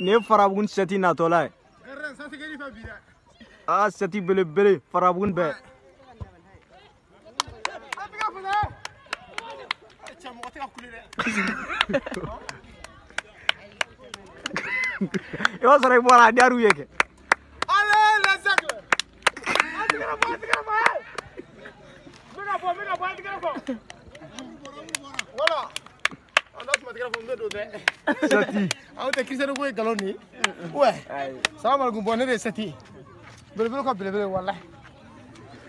ne farabun seti natolai ah seti bele farabun be yo sare bola daru yeke allez la zacle voilà Seti. Ah, tu écris ça de quoi, Galoni? Ouais. Salam alaikum, bonne année, Seti. Belebele quoi, belebele, wallah.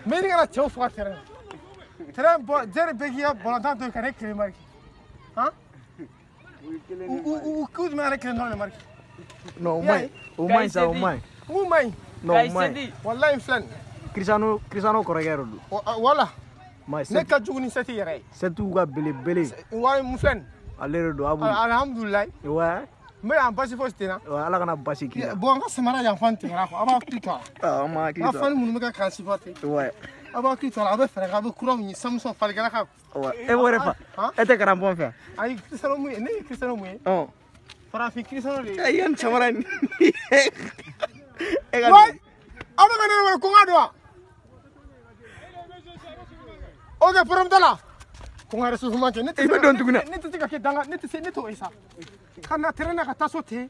Mais il y a la théo fois terrain. Terrain, j'ai bégué, bon, entend de carré, créé, marque. Hein? Ou coup de marque, non, le marque. Non, au moins, ça, au moins. Au moins. Non, au moins. Wallah, une flan. Cristiano Corregero. Voilà. Ne ka juguni Seti yere. Setu ga belebele. Wa mu flan. Ale do abu alhamdulillah ouais mais en basi fo stina ala kana basi ki bon nga samara ya fanti ra ko aba klito ah ma klito afan mun mega kan sifati ouais aba klito aba fere ga kuro ni samson fal gala ka ouais e wore fa ete kana bon fa ay Cristiano mu ne Cristiano mu oh fara fi Cristiano le ay yan samara ni e ga ouais aba ga ne ko ngado oke from dala Kungare su fumante ne te don tuguna ne te tika ke danga ne te se ne to isa kana terena ka tasote